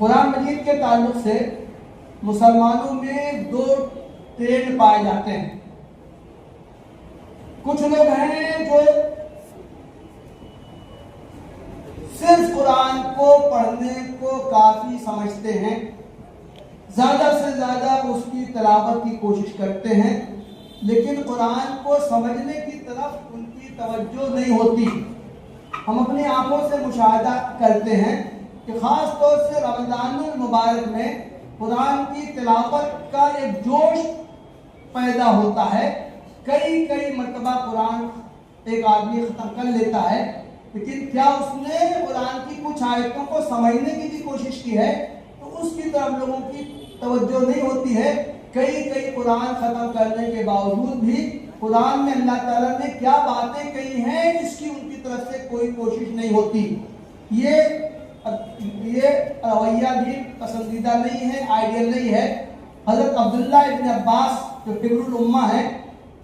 قرآن مجید کے تعلق سے مسلمانوں میں دو ٹرینڈ پائے جاتے ہیں۔ کچھ لوگ ہیں جو صرف قرآن کو پڑھنے کو کافی سمجھتے ہیں، زیادہ سے زیادہ اس کی تلاوت کی کوشش کرتے ہیں، لیکن قرآن کو سمجھنے کی طرف ان کی توجہ نہیں ہوتی۔ ہم اپنی آنکھوں سے مشاہدہ کرتے ہیں کہ خاص طور سے رمضان المبارک میں قرآن کی تلاوت کا ایک جوش پیدا ہوتا ہے۔ کئی مرتبہ قرآن ایک آدمی ختم کر لیتا ہے، لیکن کیا اس نے قرآن کی کچھ آیتوں کو سمجھنے کی بھی کوشش کی ہے؟ تو اس کی طرف لوگوں کی توجہ نہیں ہوتی ہے۔ کئی قرآن ختم کرنے کے باوجود بھی قرآن میں اللہ تعالیٰ نے کیا باتیں کہی ہیں اس کی ان کی طرف سے کوئی کوشش نہیں ہوتی۔ یہ رویہ بھی پسندیدہ نہیں ہے، آئیڈیل نہیں ہے۔ حضرت عبداللہ ابن عباس جو فکر الامہ ہیں،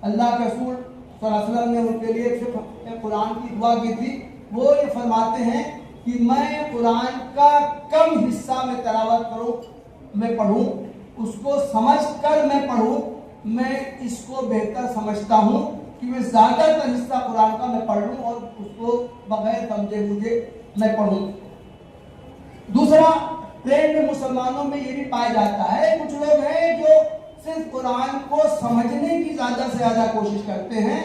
اللہ کے رسول صلی اللہ علیہ وسلم نے ان کے لیے صرف قرآن کی دعا کی تھی، وہ یہ فرماتے ہیں کہ میں قرآن کا کم حصہ میں تلاوت کروں، میں پڑھوں، اس کو سمجھ کر میں پڑھوں، میں اس کو بہتر سمجھتا ہوں کہ میں زیادہ تر حصہ قرآن کا میں پڑھ لوں اور اس کو بغیر سمجھے مجھے میں پڑھوں۔ دوسرا ٹرینڈ میں مسلمانوں میں یہ بھی پایا جاتا ہے، کچھ لوگ ہیں جو صرف قرآن کو سمجھنے کی زیادہ سے زیادہ کوشش کرتے ہیں،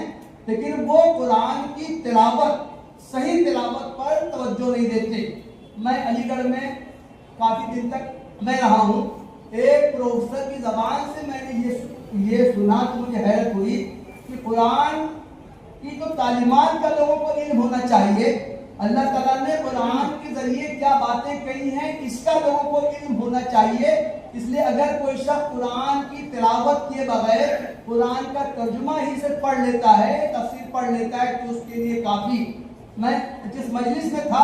لیکن وہ قرآن کی تلاوت، صحیح تلاوت پر توجہ نہیں دیتے۔ میں علی گڑھ میں کافی دن تک میں رہا ہوں، ایک پروفیسر کی زبان سے میں نے یہ سنا تو مجھے حیرت ہوئی کہ قرآن کی جو تعلیمات کا لوگوں کو علم ہونا چاہیے، اللہ تعالیٰ نے قرآن کے ذریعے کیا باتیں کہی ہیں اس کا لوگوں کو علم ہونا چاہیے۔ اس لیے اگر کوئی شخص قرآن کی تلاوت کیے بغیر قرآن کا ترجمہ ہی سے پڑھ لیتا ہے، تفسیر پڑھ لیتا ہے تو اس کے لیے کافی۔ میں جس مجلس میں تھا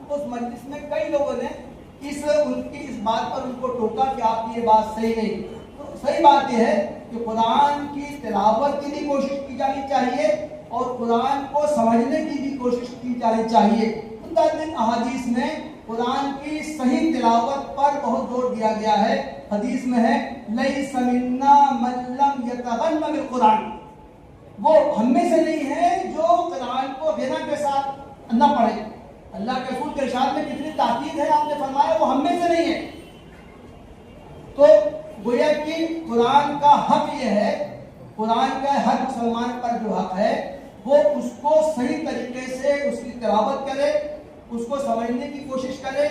اس مجلس میں کئی لوگوں نے ان کی اس بات پر ان کو ٹوکا کہ آپ کی یہ بات صحیح نہیں۔ تو صحیح بات یہ ہے کہ قرآن کی تلاوت کی بھی کوشش کی جانی چاہیے اور قرآن کو سمجھنے کی بھی کوشش کی جانی چاہیے۔ متعدد احادیث میں قرآن کی صحیح تلاوت پر بہت زور دیا گیا ہے۔ حدیث میں ہے لیس منا من لم یتغن بالقرآن، وہ ہم میں سے نہیں ہے جو قرآن کو غنا کے ساتھ نہ پڑھے۔ اللہ کے رسول کے ارشاد میں کتنی تاکید ہے، آپ نے فرمایا وہ ہم میں سے نہیں ہے۔ تو گویا کہ قرآن کا حق یہ ہے، قرآن کا ہر مسلمان پر جو حق ہے وہ اس کو صحیح طریقے سے اس کی تلاوت کرے، اس کو سمجھنے کی کوشش کرے۔